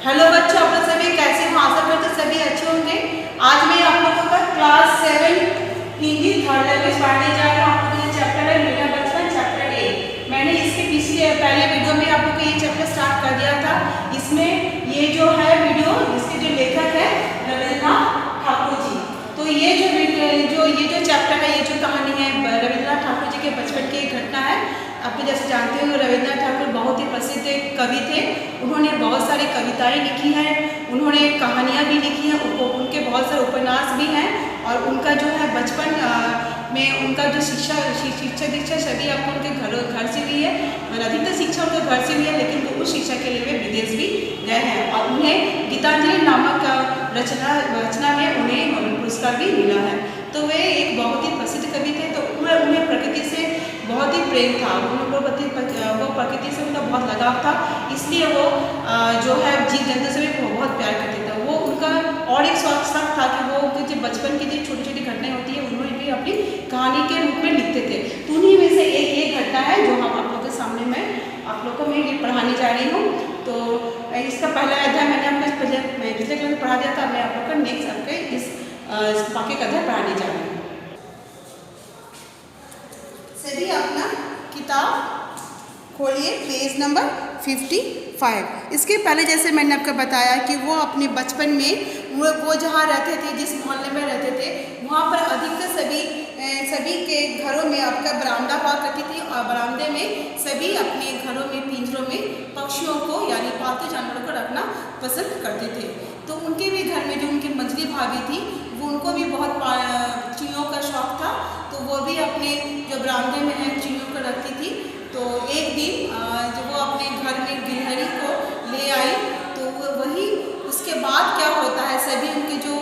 Hello बच्चों, आप लोग सभी कैसे हो? आशा करते सभी अच्छे होंगे। आज मैं आप लोगों का क्लास 7 हिंदी थर्ड लैंग्वेज पढ़ाने जा रहा हूँ। आप लोगों का चैप्टर है मेरा बचपन, चैप्टर 8। मैंने इसके पहले वीडियो में आप लोग को ये चैप्टर स्टार्ट कर दिया था। इसमें ये जो है वीडियो, इसके जो लेखक है रविंद्रनाथ ठाकुर जी। तो ये जो चैप्टर है, ये जो कहानी है रविंद्रनाथ ठाकुर जी के बचपन की एक घटना है। आप जैसे जानते हो, रविंद्रनाथ ठाकुर बहुत ही प्रसिद्ध कवि थे। उन्होंने बहुत सारी कविताएं लिखी हैं, उन्होंने कहानियां भी लिखी हैं, उनके बहुत सारे उपन्यास भी हैं। और उनका जो है बचपन में उनका जो शिक्षा दीक्षा सभी आपको उनके घर से हुई है। अधिकतर शिक्षा उनके घर से हुई है, लेकिन वो उस शिक्षा के लिए वे विदेश भी गए हैं। और उन्हें गीतांजलि नामक रचना में उन्हें नोबेल पुरस्कार भी मिला है। तो वे एक बहुत ही प्रसिद्ध कवि थे। तो उन्हें प्रकृति से बहुत ही प्रेम था, वो प्रकृति से उनका बहुत लगाव था। इसलिए वो जो है जीव जंतु से भी बहुत प्यार करते थे। वो उनका और एक शौक था कि वो जो बचपन की जो छोटी छोटी घटनाएं होती है, उन्होंने भी अपनी कहानी के रूप में लिखते थे। तो उन्हीं में से एक घटना है जो हम आप लोगों के सामने मैं आप लोग को मैं ये पढ़ाने जा रही हूँ। तो इसका पहला अध्याय मैंने आपको पिछले क्लास में पढ़ा दिया था। मैं आप लोग का नेक्स्ट आपके इस बाकी का अध्याय पढ़ाने जा रही हूँ। सभी अपना किताब खोलिए, पेज नंबर 55। इसके पहले जैसे मैंने आपको बताया कि वो अपने बचपन में वो जहाँ रहते थे, जिस मोहल्ले में रहते थे, वहाँ पर अधिकतर सभी के घरों में आपका बरामदा हुआ करती थी। और बरामदे में सभी अपने घरों में पिंजरों में पक्षियों को यानी पालतू जानवरों को रखना पसंद करते थे। तो उनके भी घर में जो उनकी मंझली भाभी थी, वो उनको भी बहुत चिड़ियों का शौक था। तो वो भी अपने जो बरामदे में है चिड़ियों को रखती थी। तो एक दिन जब वो अपने घर में गिलहरी को ले आई, तो वही उसके बाद क्या होता है, सभी उनके जो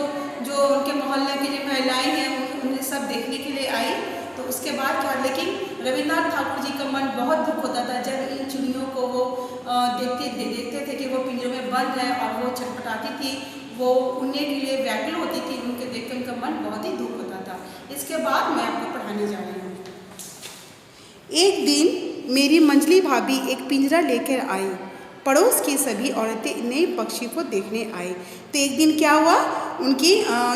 उनके मोहल्ले की जो महिलाएं हैं उन्हें सब देखने के लिए आई। तो उसके बाद क्या, लेकिन रविंद्रनाथ ठाकुर जी का मन बहुत दुख होता था जब इन चिड़ियों को वो देखते थे कि वो पिंजरों में बंद है और वो छटपटाती थी, वो उड़ने के लिए व्याकुल होती थी। उनके देखकर उनका मन बहुत ही दुख होता था। इसके बाद मैं आपको पढ़ाने जा रही हूँ। एक दिन मेरी मंझली भाभी एक पिंजरा लेकर आई। पड़ोस की सभी औरतें नए पक्षी को देखने आई। तो एक दिन क्या हुआ, उनकी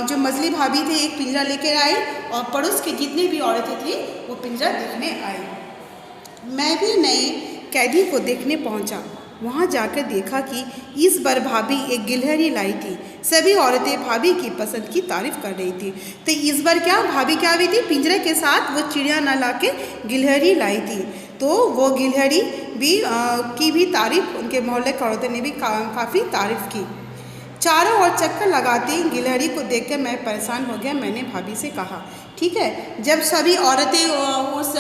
जो मंझली भाभी थे एक पिंजरा लेकर आई और पड़ोस की जितनी भी औरतें थी वो पिंजरा देखने आई। मैं भी नए कैदी को देखने पहुंचा। वहां जाकर देखा कि इस बार भाभी एक गिलहरी लाई थी। सभी औरतें भाभी की पसंद की तारीफ कर रही थी। तो इस बार क्या भाभी क्या हुई थी, पिंजरे के साथ वो चिड़िया न ला के गिलहरी लाई थी। तो वो गिलहरी की भी तारीफ उनके मोहल्ले की औरतें ने भी काफ़ी तारीफ की। चारों ओर चक्कर लगाती गिलहरी को देखकर मैं परेशान हो गया। मैंने भाभी से कहा, ठीक है। जब सभी औरतें उस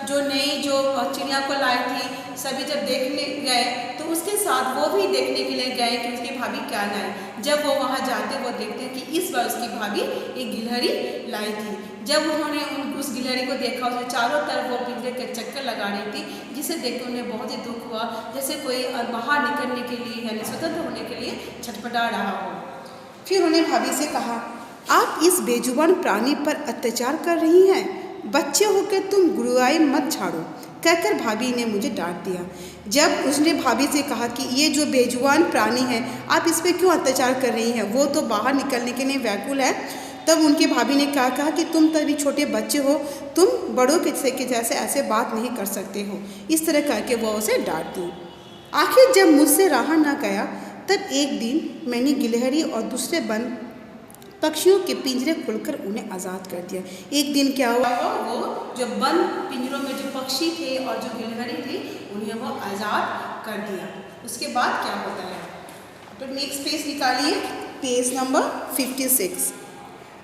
जो नई जो चिड़िया को लाई थी सभी जब देखने गए, तो उसके साथ वो भी देखने के लिए गए कि उसकी भाभी क्या लाए। जब वो वहाँ जाते वो देखते कि इस बार उसकी भाभी एक गिलहरी लाई थी। जब उन्होंने उस गिलहरी को देखा, उसके चारों तरफ वो पिंजरे के चक्कर लगा रही थी, जिसे देख कर उन्हें बहुत ही दुख हुआ, जैसे कोई बाहर निकलने के लिए यानी स्वतंत्र होने के लिए छटपटा रहा हो। फिर उन्हें भाभी से कहा, आप इस बेजुबान प्राणी पर अत्याचार कर रही हैं। बच्चे होकर तुम गुरुआई मत झाड़ो, कहकर भाभी ने मुझे डांट दिया। जब उसने भाभी से कहा कि ये जो बेजुबान प्राणी है आप इस पर क्यों अत्याचार कर रही हैं, वो तो बाहर निकलने के लिए व्याकुल है, तब उनकी भाभी ने क्या कहा कि तुम तभी छोटे बच्चे हो, तुम बड़ों के जैसे ऐसे बात नहीं कर सकते हो। इस तरह करके वो उसे डांट दी। आखिर जब मुझसे रहा ना गया, तब एक दिन मैंने गिलहरी और दूसरे बंद पक्षियों के पिंजरे खोलकर उन्हें आज़ाद कर दिया। एक दिन क्या हुआ, वो जो बंद पिंजरों में जो पक्षी थे और जो गिलहरी थी उन्हें वो आज़ाद कर दिया। उसके बाद क्या होता है, तो नेक्स्ट पेज निकालिए, पेज नंबर 56।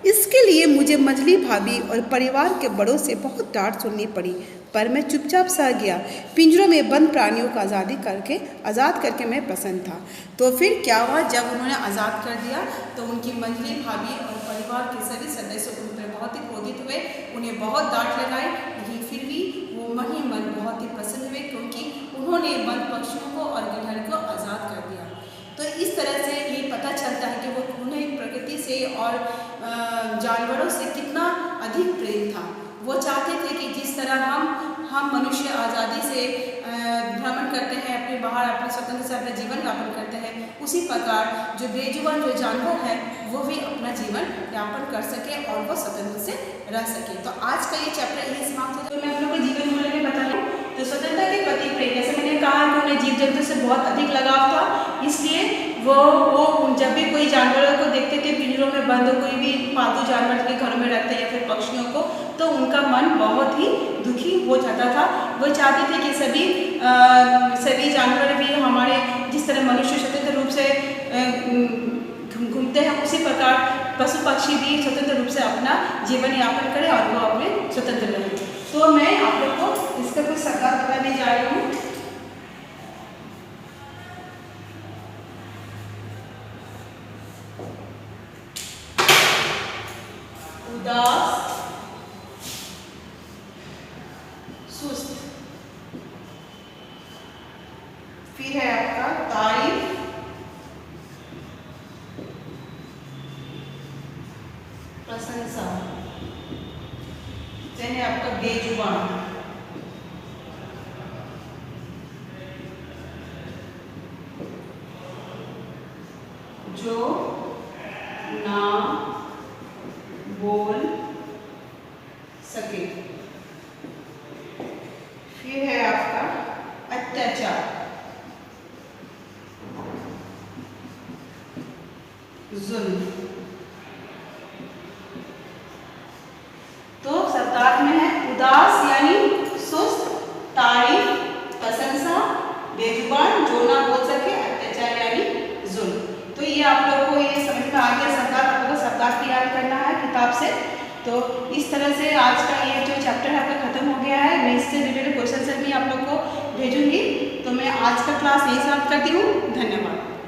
इसके लिए मुझे मंझली भाभी और परिवार के बड़ों से बहुत डांट सुननी पड़ी, पर मैं चुपचाप सह गया। पिंजरों में बंद प्राणियों को आज़ाद करके मैं पसंद था। तो फिर क्या हुआ, जब उन्होंने आज़ाद कर दिया तो उनकी मंझली भाभी और परिवार के सभी सदस्य उन पर बहुत ही क्रोधित हुए, उन्हें बहुत डांट लगाई, लेकिन फिर भी वो मन बहुत ही प्रसन्न हुए, क्योंकि उन्होंने बंद पक्षियों को और गिलहरी को आज़ाद कर दिया। तो इस तरह से ये पता चलता है कि वो उन्हें प्रकृति से और जानवरों से कितना अधिक प्रेम था। वो चाहते थे कि जिस तरह हम मनुष्य आज़ादी से भ्रमण करते हैं, अपने बाहर अपने स्वतंत्र से अपना जीवन यापन करते हैं, उसी प्रकार जो बेजुबान जो जानवर है वो भी अपना जीवन यापन कर सके और वो स्वतंत्र से रह सके। तो आज का ये चैप्टर यही समाप्त होता है। तो मैं आप लोगों को जीवन मूल्य में बता रही हूँ। तो स्वतंत्रता के प्रति प्रेम, जैसे मैंने कहा कि उन्हें जीव जंतु से बहुत अधिक लगाव था, इसलिए वो जब भी कोई जानवरों को देखते थे पिंजरों में बंद, कोई भी पालतू जानवर के घरों में रखते हैं या फिर पक्षियों को, तो उनका मन बहुत ही दुखी हो जाता था। वो चाहते थे कि सभी जानवर भी हमारे जिस तरह मनुष्य स्वतंत्र रूप से घूमते हैं, उसी प्रकार पशु पक्षी भी स्वतंत्र रूप से अपना जीवन यापन करें और वो अपने स्वतंत्र रहें। तो मैं आप लोग को इसका कुछ शब्द बताने जा रही हूँ। उदास, सुस्त, फिर है आपका तारीफ, प्रशंसा, है आपका बेजुबान, जो ना बोल सके, फिर है आपका अत्याचार, जुल्म। तो शब्दार्थ में है उदास यानी सुस्त, तारीफ, प्रशंसा, बेजुबान, जो ना बोल सके, अत्याचार यानी जुल्म। तो ये आप लोग को ये समझ में आ गया शब्दार्थ, आप लोगों को शब्दार्थ की याद करना है किताब से। तो इस तरह से आज का ये जो चैप्टर है आपका खत्म हो गया है। मैं इससे रिलेटेड क्वेश्चन भी आप लोग को भेजूंगी। तो मैं आज का क्लास यही समाप्त करती हूँ। धन्यवाद।